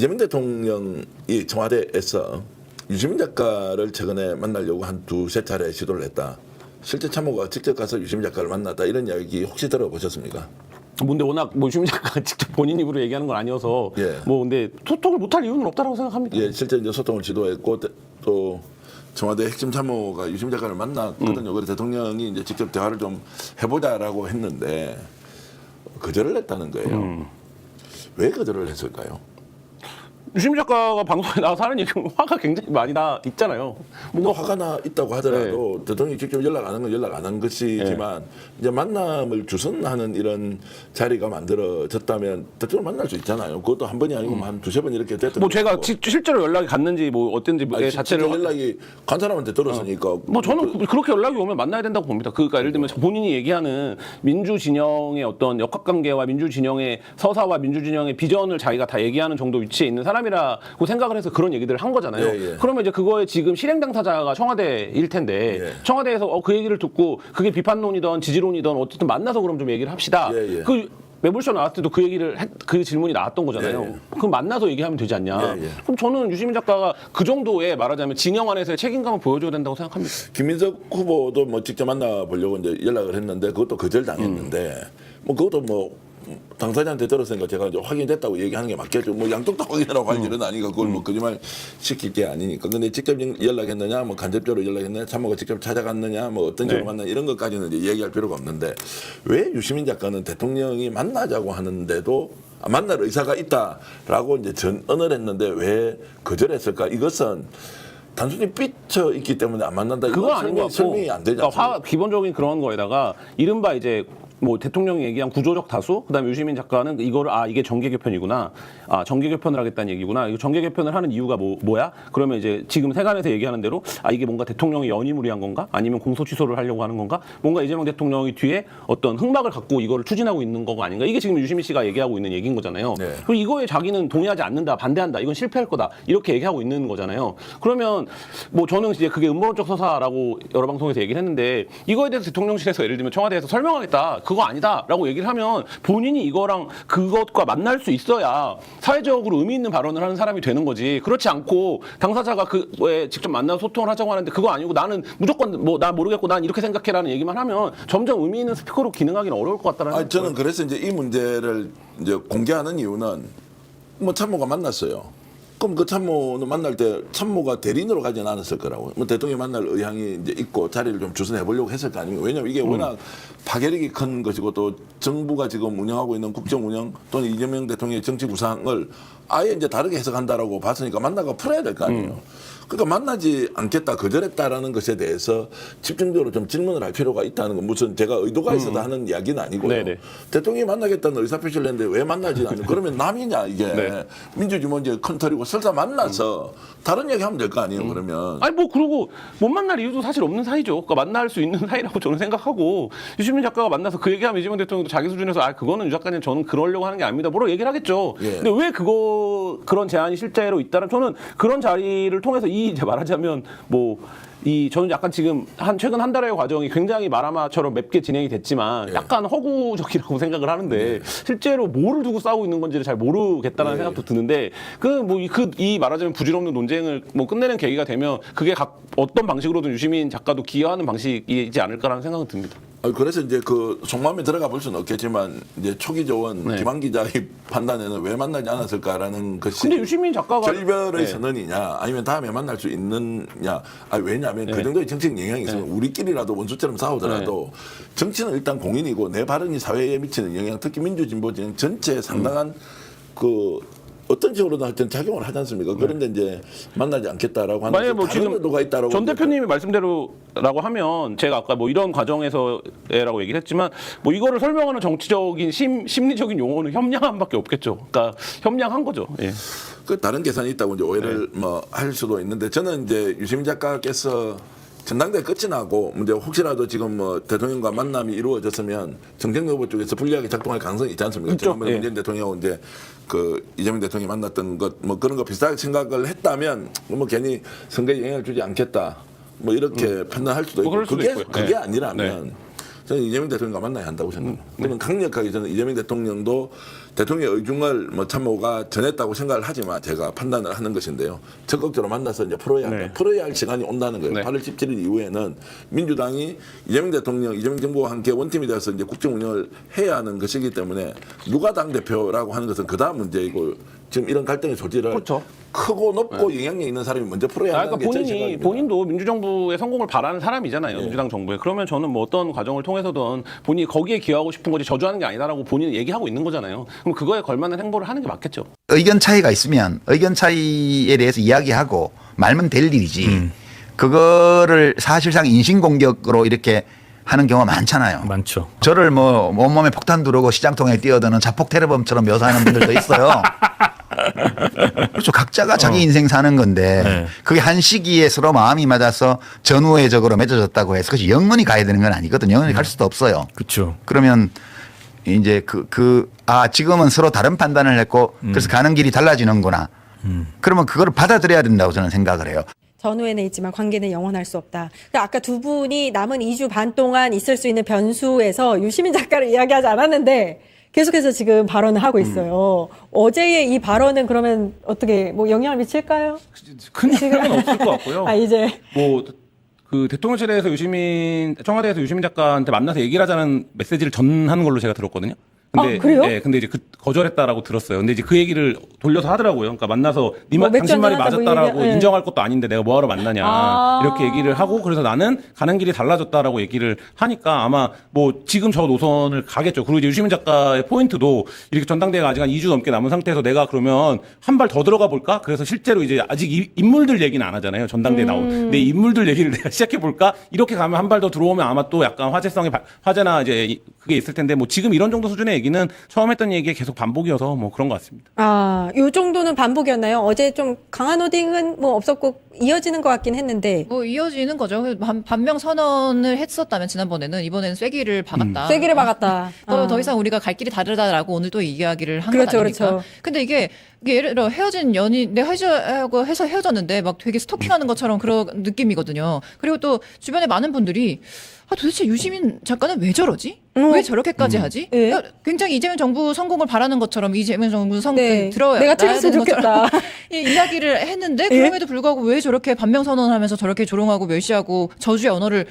이재명 대통령이 청와대에서 유시민 작가를 최근에 만나려고 한 두세 차례 시도를 했다. 실제 참모가 직접 가서 유시민 작가를 만났다. 이런 이야기 혹시 들어보셨습니까? 뭔데 워낙 뭐 유시민 작가가 직접 본인 입으로 얘기하는 건 아니어서 예. 뭐 근데 소통을 못할 이유는 없다라고 생각합니다. 예, 실제 이제 소통을 지도했고 또 청와대 핵심 참모가 유시민 작가를 만났거든요. 그래서 대통령이 이제 직접 대화를 좀 해보자라고 했는데 거절을 했다는 거예요. 왜 거절을 했을까요? 유시민 작가가 방송에 나와서 하는 얘기는 화가 굉장히 많이 나 있잖아요. 뭔가 화가 나 있다고 하더라도 대통령이 직접 연락 안 한 건 연락 안 한 것이지만 이제 만남을 주선하는 이런 자리가 만들어졌다면 대통령 만날 수 있잖아요. 그것도 한 번이 아니고 한 두세 번 이렇게 됐던 뭐 제가 거고. 실제로 연락이 갔는지 뭐 어땠는지 아니, 자체를 실제 연락이 간 사람한테 들었으니까 뭐 저는 그렇게 연락이 오면 만나야 된다고 봅니다. 그러니까 예를 들면 본인이 얘기하는 민주 진영의 어떤 역학관계와 민주 진영의 서사와 민주 진영의 비전을 자기가 다 얘기하는 정도 위치에 있는 사람이라고 생각을 해서 그런 얘기들을 한 거잖아요. 예, 예. 그러면 이제 그거에 지금 실행 당사자가 청와대일 텐데 예. 청와대에서 그 얘기를 듣고 그게 비판론이든 지지론이든 어쨌든 만나서 그럼 좀 얘기를 합시다. 예, 예. 그 매불쇼 나왔을 때도 그 질문이 나왔던 거잖아요. 예, 예. 그럼 만나서 얘기하면 되지 않냐. 예, 예. 그럼 저는 유시민 작가가 그 정도의 말하자면 진영 안에서의 책임감을 보여줘야 된다고 생각합니다. 김민석 후보도 뭐 직접 만나보려고 이제 연락을 했는데 그것도 거절당했는데 뭐 그것도 뭐 당사자한테 들었으니까 제가 이제 확인됐다고 얘기하는 게 맞겠죠. 뭐 양쪽 다 확인하라고 할 일은 아니고 그걸 뭐 거짓말 시킬 게 아니니까. 근데 직접 연락했느냐, 뭐 간접적으로 연락했느냐, 참모가 직접 찾아갔느냐, 뭐 어떤 식으로 만나 이런 것까지는 이제 얘기할 필요가 없는데 왜 유시민 작가는 대통령이 만나자고 하는데도 만날 의사가 있다라고 이제 전언을 했는데 왜 거절했을까? 이것은 단순히 삐쳐 있기 때문에 안 만난다. 그건 아닌 것 같고 설명이 안 되지 않습니까? 그러니까 기본적인 그런 거에다가 이른바 이제 뭐 대통령이 얘기한 구조적 다수, 그다음에 유시민 작가는 이거를 이게 정계 개편이구나, 정계 개편을 하겠다는 얘기구나. 이거 정계 개편을 하는 이유가 뭐야? 그러면 이제 지금 세간에서 얘기하는 대로 이게 뭔가 대통령이 연이무리한 건가? 아니면 공소 취소를 하려고 하는 건가? 뭔가 이재명 대통령이 뒤에 어떤 흑막을 갖고 이거를 추진하고 있는 거가 아닌가? 이게 지금 유시민 씨가 얘기하고 있는 얘기인 거잖아요. 네. 그리고 이거에 자기는 동의하지 않는다, 반대한다, 이건 실패할 거다 이렇게 얘기하고 있는 거잖아요. 그러면 뭐 저는 이제 그게 음모론적 서사라고 여러 방송에서 얘기를 했는데 이거에 대해서 대통령실에서 예를 들면 청와대에서 설명하겠다. 그거 아니다라고 얘기를 하면 본인이 이거랑 그것과 만날 수 있어야 사회적으로 의미 있는 발언을 하는 사람이 되는 거지. 그렇지 않고 당사자가 그에 직접 만나서 소통을 하자고 하는데 그거 아니고 나는 무조건 뭐 나 모르겠고 난 이렇게 생각해라는 얘기만 하면 점점 의미 있는 스피커로 기능하기는 어려울 것 같다는 생각이 저는 그래서 이제 이 문제를 이제 공개하는 이유는 뭐 참모가 만났어요. 그럼 그 참모는 만날 때 참모가 대리인으로 가지는 않았을 거라고. 뭐 대통령이 만날 의향이 이제 있고 자리를 좀 주선해 보려고 했을 거 아닙니까? 왜냐면 이게 워낙 파괴력이 큰 것이고 또 정부가 지금 운영하고 있는 국정 운영 또는 이재명 대통령의 정치 구상을 아예 이제 다르게 해석한다라고 봤으니까 만나가 풀어야 될 거 아니에요. 그러니까 만나지 않겠다, 거절했다라는 것에 대해서 집중적으로 좀 질문을 할 필요가 있다는 건 무슨 제가 의도가 있어서 하는 이야기는 아니고요. 네네. 대통령이 만나겠다는 의사표시를 했는데 왜 만나지 않는? 그러면 남이냐 이게 네. 민주주의문제 큰 털이고 설사 만나서 다른 얘기하면 될 거 아니에요. 그러면 아니 뭐 그러고 못 만날 이유도 사실 없는 사이죠. 그러니까 만날 수 있는 사이라고 저는 생각하고 유시민 작가가 만나서 그 얘기하면 이재명 대통령도 자기 수준에서 그거는 유 작가님 저는 그러려고 하는 게 아닙니다. 뭐라고 얘기를 하겠죠. 예. 근데 왜 그런 제안이 실제로 있다면 저는 그런 자리를 통해서 이제 말하자면 저는 약간 지금 최근 한 달의 과정이 굉장히 마라마처럼 맵게 진행이 됐지만 약간 허구적이라고 생각을 하는데 실제로 뭐를 두고 싸우고 있는 건지를 잘 모르겠다는 생각도 드는데 이 말하자면 부질없는 논쟁을 끝내는 계기가 되면 그게 어떤 방식으로든 유시민 작가도 기여하는 방식이지 않을까라는 생각은 듭니다. 그래서 이제 그 속마음에 들어가 볼 수는 없겠지만 이제 초기 조언 김한 기자의 판단에는 왜 만나지 않았을까라는 것이 근데 유시민 작가가 결별의 선언이냐 아니면 다음에 만날 수 있느냐 왜냐하면 그 정도의 정치적 영향이 있으면 우리끼리라도 원수처럼 싸우더라도 정치는 일단 공인이고 내 발언이 사회에 미치는 영향 특히 민주진보진 전체에 상당한 어떤 식으로든 하여튼 작용을 하지 않습니까? 그런데 이제 만나지 않겠다라고 하는 만약에 다른 의도가 있다라고 전 대표님이 말씀대로라고 하면 제가 아까 이런 과정에서라고 얘기를 했지만 이거를 설명하는 정치적인 심리적인 용어는 협량함밖에 없겠죠. 그러니까 협량한 거죠. 예. 그 다른 계산이 있다고 이제 오해를 할 수도 있는데 저는 이제 유시민 작가께서 전당대 끝이 나고 이제 혹시라도 지금 대통령과 만남이 이루어졌으면 정책여부 쪽에서 불리하게 작동할 가능성이 있지 않습니까? 지난번에 문재인 대통령하고 이제 이재명 대통령이 만났던 것 그런 거 비슷하게 생각을 했다면 괜히 선거에 영향을 주지 않겠다 이렇게 판단할 수도 있고 그럴 수도 그게 있고요. 그게 아니라면 저는 이재명 대통령과 만나야 한다고 생각합니다. 그러면 강력하게 저는 이재명 대통령도 대통령의 의중을 뭐 참모가 전했다고 생각을 하지만 제가 판단을 하는 것인데요. 적극적으로 만나서 이제 풀어야 한다. 네. 풀어야 할 시간이 온다는 거예요. 네. 8월 17일 이후에는 민주당이 이재명 대통령, 이재명 정부와 함께 원팀이 되어서 이제 국정 운영을 해야 하는 것이기 때문에 누가 당대표라고 하는 것은 그다음 문제이고 지금 이런 갈등의 소지를 그렇죠. 크고 높고 영향력 있는 사람이 먼저 풀어야 한다는 그러니까 게 제 생각입니다. 본인도 민주정부의 성공을 바라는 사람이잖아요. 민주당 정부에. 그러면 저는 뭐 어떤 과정을 통해서든 본인이 거기에 기여하고 싶은 거지 저주하는 게 아니다라고 본인은 얘기하고 있는 거잖아요. 그럼 그거에 걸맞는 행보를 하는 게 맞겠죠. 의견 차이가 있으면 의견 차이에 대해서 이야기하고 말면 될 일이지. 그거를 사실상 인신공격으로 이렇게 하는 경우가 많잖아요. 많죠. 저를 뭐 온몸에 폭탄 두르고 시장통에 뛰어드는 자폭 테러범처럼 묘사하는 분들도 있어요. 그렇죠. 각자가 자기 인생 사는 건데 네. 그게 한 시기에 서로 마음이 맞아서 전우회적으로 맺어졌다고 해서 그것이 영원히 가야 되는 건 아니거든요. 영원히 갈 수도 없어요. 그렇죠. 그러면 이제 지금은 서로 다른 판단을 했고 그래서 가는 길이 달라지는구나. 그러면 그걸 받아들여야 된다고 저는 생각을 해요. 전후에는 있지만 관계는 영원할 수 없다. 그러니까 아까 두 분이 남은 2주 반 동안 있을 수 있는 변수에서 유시민 작가를 이야기하지 않았는데 계속해서 지금 발언을 하고 있어요. 어제의 이 발언은 그러면 어떻게 뭐 영향을 미칠까요? 큰 영향은 없을 것 같고요. 이제 뭐 그 대통령실에서 청와대에서 유시민 작가한테 만나서 얘기를 하자는 메시지를 전하는 걸로 제가 들었거든요. 근데, 그래요? 네, 근데 이제 거절했다라고 들었어요. 근데 이제 그 얘기를 돌려서 하더라고요. 그러니까 만나서 뭐 맥주 당신 말이 한잔 하자 맞았다라고 뭐 얘기- 네. 인정할 것도 아닌데 내가 뭐하러 만나냐 이렇게 얘기를 하고 그래서 나는 가는 길이 달라졌다라고 얘기를 하니까 아마 뭐 지금 저 노선을 가겠죠. 그리고 이제 유시민 작가의 포인트도 이렇게 전당대회가 아직 한 2주 넘게 남은 상태에서 내가 그러면 한 발 더 들어가 볼까? 그래서 실제로 이제 아직 인물들 얘기는 안 하잖아요. 전당대회 나오고. 근데 인물들 얘기를 내가 시작해 볼까? 이렇게 가면 한 발 더 들어오면 아마 또 약간 화제나 이제 그게 있을 텐데 뭐 지금 이런 정도 수준의 얘기는 처음 했던 얘기에 계속 반복이어서 뭐 그런 것 같습니다. 요 정도는 반복이었나요? 어제 좀 강한 호딩은 뭐 없었고 이어지는 것 같긴 했는데 뭐 이어지는 거죠. 반명 선언을 했었다면 지난번에는 이번에는 쐐기를 박았다. 쐐기를 박았다. 더 이상 우리가 갈 길이 다르다라고 오늘 또 이야기를 한 그렇죠, 것 아닙니까? 그렇죠. 근데 이게 예를 들어 헤어진 연인 내가 헤어지고 해서 헤어졌는데 막 되게 스토킹하는 것처럼 그런 느낌이거든요. 그리고 또 주변에 많은 분들이 도대체 유시민 작가는 왜 저러지? 왜 저렇게까지 하지? 네. 그러니까 굉장히 이재명 정부 성공을 바라는 것처럼 이재명 정부 성공 네. 들어야 내가 틀렸으면 좋겠다. 이야기를 했는데 그럼에도 불구하고 왜 저렇게 반명 선언하면서 저렇게 조롱하고 멸시하고 저주의 언어를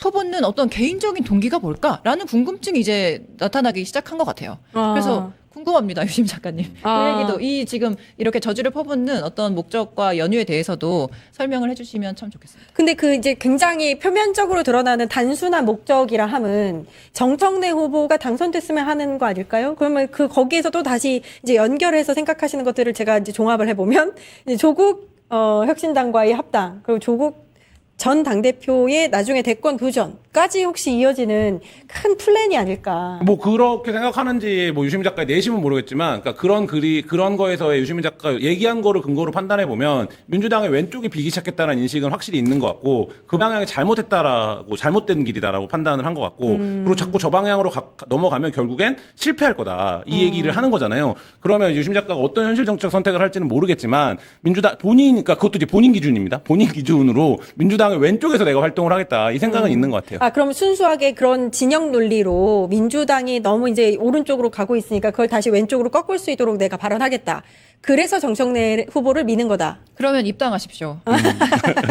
퍼붓는 어떤 개인적인 동기가 뭘까라는 궁금증이 이제 나타나기 시작한 것 같아요. 그래서 궁금합니다, 유심 작가님. 그 얘기도 이 지금 이렇게 저주를 퍼붓는 어떤 목적과 연유에 대해서도 설명을 해주시면 참 좋겠습니다. 근데 그 이제 굉장히 표면적으로 드러나는 단순한 목적이라 함은 정청래 후보가 당선됐으면 하는 거 아닐까요? 그러면 거기에서 또 다시 이제 연결해서 생각하시는 것들을 제가 이제 종합을 해보면 이제 조국 혁신당과의 합당 그리고 조국 전 당대표의 나중에 대권 도전까지 혹시 이어지는 큰 플랜이 아닐까. 뭐 그렇게 생각하는지 뭐 유시민 작가의 내심은 모르겠지만, 그러니까 그런 거에서의 유시민 작가 얘기한 거를 근거로 판단해 보면 민주당의 왼쪽이 비기 시작했다는 인식은 확실히 있는 것 같고 그 방향이 잘못된 길이다라고 판단을 한 것 같고 그리고 자꾸 저 방향으로 넘어가면 결국엔 실패할 거다 이 얘기를 하는 거잖아요. 그러면 유시민 작가가 어떤 현실 정책 선택을 할지는 모르겠지만 민주당 그러니까 그것도 이제 본인 기준입니다. 본인 기준으로 민주당의 왼쪽에서 내가 활동을 하겠다 이 생각은 있는 것 같아요. 그럼 순수하게 그런 진영 논리로 민주당이 너무 이제 오른쪽으로 가고 있으니까 그걸 다시 왼쪽으로 꺾을 수 있도록 내가 발언하겠다. 그래서 정청래 후보를 미는 거다. 그러면 입당하십시오.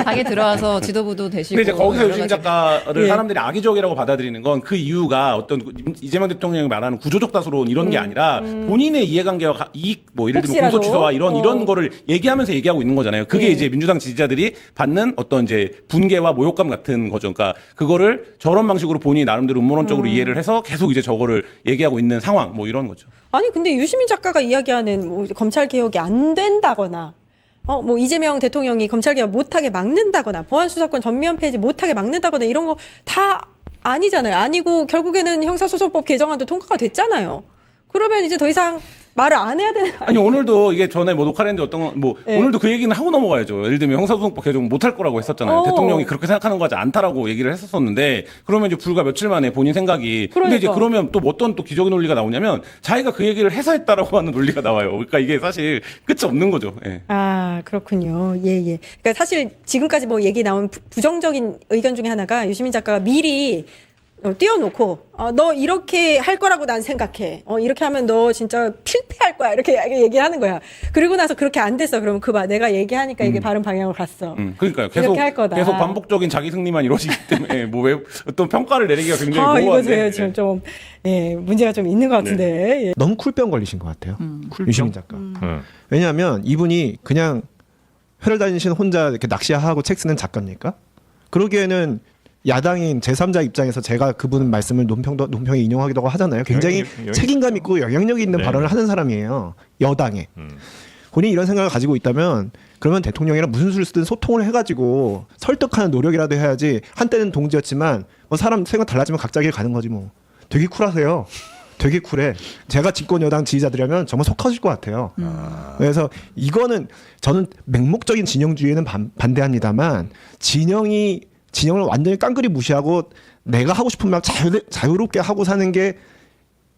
당에 들어와서 지도부도 되시고. 근데 이제 거기서 여러 유시민 가지- 작가를 예. 사람들이 악의적이라고 받아들이는 건 그 이유가 어떤 이재명 대통령이 말하는 구조적 다수론 이런 게 아니라 본인의 이해관계와 이익 뭐 예를 들면 혹시라도? 공소취소와 이런 거를 얘기하면서 얘기하고 있는 거잖아요. 그게 이제 민주당 지지자들이 받는 어떤 이제 분개와 모욕감 같은 거죠. 그러니까 그거를 저런 방식으로 본인이 나름대로 음모론적으로 이해를 해서 계속 이제 저거를 얘기하고 있는 상황 뭐 이런 거죠. 아니 근데 유시민 작가가 이야기하는 뭐 검찰 개혁이 안 된다거나 뭐 이재명 대통령이 검찰 개혁 못하게 막는다거나 보안 수사권 전면 폐지 못하게 막는다거나 이런 거 다 아니잖아요. 아니고 결국에는 형사소송법 개정안도 통과가 됐잖아요. 그러면 이제 더 이상 말을 안 해야 되는 거 아니 오늘도 이게 전에 뭐 녹화를 했는데 네. 오늘도 그 얘기는 하고 넘어가야죠. 예를 들면 형사소송법 개정 못할 거라고 했었잖아요. 대통령이 그렇게 생각하는 거 같지 않다라고 얘기를 했었었는데 그러면 이제 불과 며칠 만에 본인 생각이 근데 이제 그러니까. 그러면 또 어떤 또 기적의 논리가 나오냐면 자기가 그 얘기를 해서 했다라고 하는 논리가 나와요. 그러니까 이게 사실 끝이 없는 거죠. 예. 그렇군요. 예. 그러니까 사실 지금까지 뭐 얘기 나온 부정적인 의견 중에 하나가 유시민 작가가 미리 띄워놓고 너 이렇게 할 거라고 난 생각해. 이렇게 하면 너 진짜 필패할 거야. 이렇게 얘기하는 거야. 그리고 나서 그렇게 안 됐어. 그러면 그 봐. 내가 얘기하니까 이게 바른 방향으로 갔어. 그러니까요. 이렇게 할 거다. 계속 반복적인 자기 승리만 이루어지기 때문에 뭐 왜 어떤 평가를 내리기가 굉장히 이거 모호한데. 지금 좀 문제가 좀 있는 것 같은데. 예. 너무 쿨병 걸리신 것 같아요. 유시민 작가. 왜냐하면 이분이 그냥 회를 다니시는 혼자 이렇게 낚시하고 책 쓰는 작가입니까? 그러기에는 야당인 제3자 입장에서 제가 그분 말씀을 논평에 인용하기도 하잖아요. 굉장히 책임감 있고 영향력이 있는 발언을 하는 사람이에요. 여당에. 본인이 이런 생각을 가지고 있다면 그러면 대통령이랑 무슨 수를 쓰든 소통을 해가지고 설득하는 노력이라도 해야지. 한때는 동지였지만 뭐 사람 생각 달라지면 각자 길 가는 거지 뭐. 되게 쿨하세요. 되게 쿨해. 제가 집권 여당 지지자들이라면 정말 속 터질 것 같아요. 그래서 이거는 저는 맹목적인 진영주의에는 반대합니다만 진영을 완전히 깡그리 무시하고 내가 하고 싶은 말 자유롭게 하고 사는 게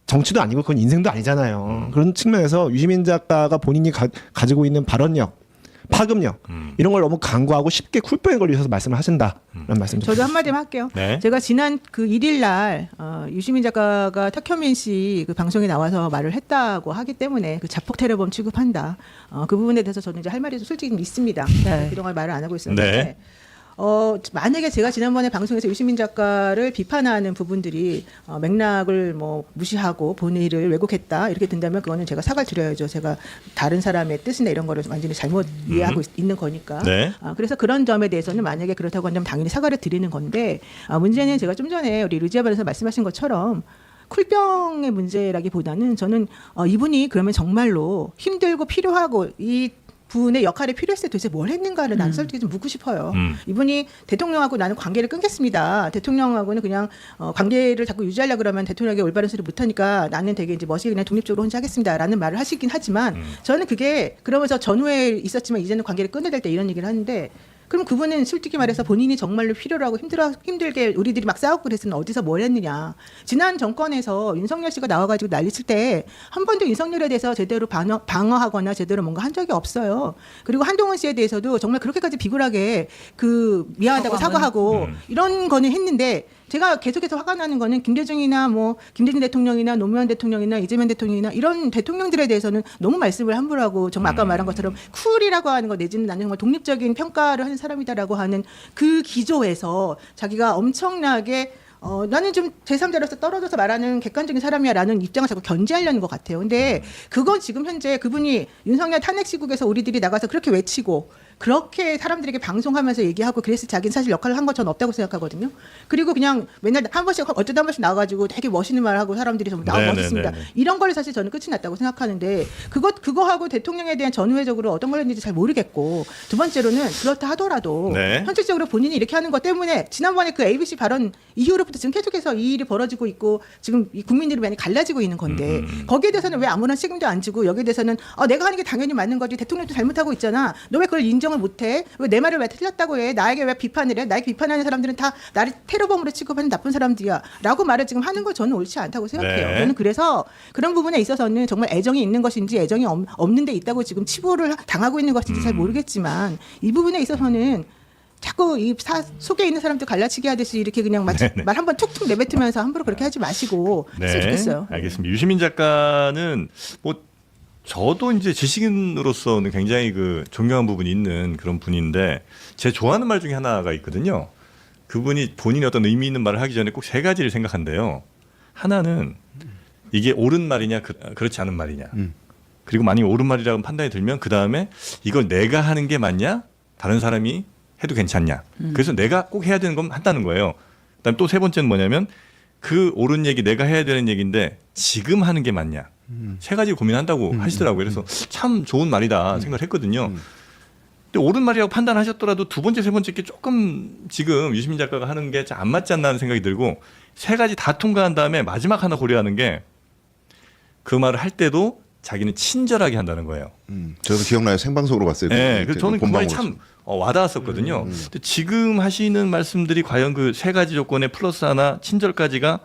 정치도 아니고 그건 인생도 아니잖아요. 그런 측면에서 유시민 작가가 본인이 가지고 있는 발언력, 파급력 이런 걸 너무 강구하고 쉽게 쿨병에 걸리셔서 말씀을 하신다라는 말씀. 저도 한마디만 할게요. 네. 제가 지난 그 1일 날 유시민 작가가 탁현민 씨 그 방송에 나와서 말을 했다고 하기 때문에 그 자폭 테러범 취급한다. 그 부분에 대해서 저는 이제 할 말이 솔직히 좀 있습니다. 네. 그동안 말을 안 하고 있었는데. 네. 만약에 제가 지난번에 방송에서 유시민 작가를 비판하는 부분들이 맥락을 뭐 무시하고 본의를 왜곡했다 이렇게 된다면 그거는 제가 사과를 드려야죠. 제가 다른 사람의 뜻이나 이런 거를 완전히 잘못 이해하고 있는 거니까. 네. 그래서 그런 점에 대해서는 만약에 그렇다고 한다면 당연히 사과를 드리는 건데 문제는 제가 좀 전에 우리 류지아 변호사 말씀하신 것처럼 쿨병의 문제라기보다는 저는 이분이 그러면 정말로 힘들고 필요하고 이 분의 역할이 필요했을 때 도대체 뭘 했는가를 난 솔직히 좀 묻고 싶어요. 이분이 대통령하고 나는 관계를 끊겠습니다. 대통령하고는 그냥 관계를 자꾸 유지하려고 그러면 대통령에게 올바른 소리 못하니까 나는 되게 이제 멋있게 그냥 독립적으로 혼자 하겠습니다라는 말을 하시긴 하지만 저는 그게 그러면서 전후에 있었지만 이제는 관계를 끊어야 될 때 이런 얘기를 하는데 그럼 그분은 솔직히 말해서 본인이 정말로 필요로 하고 힘들게 우리들이 막 싸우고 그랬으면 어디서 뭘 했느냐. 지난 정권에서 윤석열 씨가 나와가지고 난리칠 때 한 번도 윤석열에 대해서 제대로 방어하거나 제대로 뭔가 한 적이 없어요. 그리고 한동훈 씨에 대해서도 정말 그렇게까지 비굴하게 미안하다고 사과하고 이런 거는 했는데 제가 계속해서 화가 나는 거는 김대중이나 뭐 김대중 대통령이나 노무현 대통령이나 이재명 대통령이나 이런 대통령들에 대해서는 너무 말씀을 함부로 하고 정말 아까 말한 것처럼 쿨이라고 하는 거 내지는 나는 정말 독립적인 평가를 하는 사람이다라고 하는 그 기조에서 자기가 엄청나게 나는 좀 제3자로서 떨어져서 말하는 객관적인 사람이야라는 입장을 자꾸 견지하려는 것 같아요. 근데 그건 지금 현재 그분이 윤석열 탄핵 시국에서 우리들이 나가서 그렇게 외치고 그렇게 사람들에게 방송하면서 얘기하고 그래서 자기는 사실 역할을 한 건 전 없다고 생각하거든요. 그리고 그냥 맨날 한 번씩 어쩌다 한 번씩 나와가지고 되게 멋있는 말하고 사람들이 좀 멋있습니다. 이런 걸 사실 저는 끝이 났다고 생각하는데 그거하고 대통령에 대한 전후회적으로 어떤 걸 했는지 잘 모르겠고 두 번째로는 그렇다 하더라도 현실적으로 본인이 이렇게 하는 것 때문에 지난번에 그 ABC 발언 이후로부터 지금 계속해서 이 일이 벌어지고 있고 지금 이 국민들이 많이 갈라지고 있는 건데 거기에 대해서는 왜 아무런 책임도 안 지고 여기에 대해서는 내가 하는 게 당연히 맞는 거지 대통령도 잘못하고 있잖아. 너 왜 그걸 인정을 못해? 왜 내 말을 왜 틀렸다고 해? 나에게 왜 비판을 해? 나에게 비판하는 사람들은 다 나를 테러범으로 취급하는 나쁜 사람들이야 라고 말을 지금 하는 거 저는 옳지 않다고 생각해요. 저는 그래서 그런 부분에 있어서는 정말 애정이 있는 것인지 애정이 없는 데 있다고 지금 치부를 당하고 있는 것인지 잘 모르겠지만 이 부분에 있어서는 자꾸 이 속에 있는 사람들 갈라치기 하듯이 이렇게 그냥 말 한번 툭툭 내뱉으면서 함부로 그렇게 하지 마시고 했으면 좋겠어요. 알겠습니다. 유시민 작가는 뭐 저도 이제 지식인으로서는 굉장히 그 존경한 부분이 있는 그런 분인데 제 좋아하는 말 중에 하나가 있거든요. 그분이 본인이 어떤 의미 있는 말을 하기 전에 꼭 세 가지를 생각한대요. 하나는 이게 옳은 말이냐 그렇지 않은 말이냐. 그리고 만약에 옳은 말이라고 판단이 들면 그 다음에 이걸 내가 하는 게 맞냐 다른 사람이 해도 괜찮냐. 그래서 내가 꼭 해야 되는 건 한다는 거예요. 그다음에 또 세 번째는 뭐냐면 그 옳은 얘기 내가 해야 되는 얘기인데 지금 하는 게 맞냐. 세 가지 고민한다고 하시더라고요. 그래서 참 좋은 말이다 생각을 했거든요. 근데 옳은 말이라고 판단하셨더라도 두 번째, 세 번째 게 조금 지금 유시민 작가가 하는 게 안 맞지 않나 하는 생각이 들고 세 가지 다 통과한 다음에 마지막 하나 고려하는 게 그 말을 할 때도 자기는 친절하게 한다는 거예요. 저도 기억나요. 생방송으로 봤어요. 네, 그래서 저는 그 말이 참 와닿았었거든요. 근데 지금 하시는 말씀들이 과연 그 세 가지 조건에 플러스 하나 친절까지가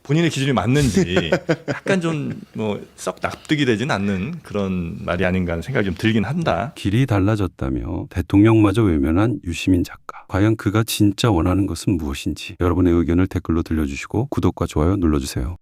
본인의 기준이 맞는지 약간 좀 뭐 썩 납득이 되진 않는 그런 말이 아닌가 하는 생각이 좀 들긴 한다. 길이 달라졌다며 대통령마저 외면한 유시민 작가. 과연 그가 진짜 원하는 것은 무엇인지 여러분의 의견을 댓글로 들려주시고 구독과 좋아요 눌러주세요.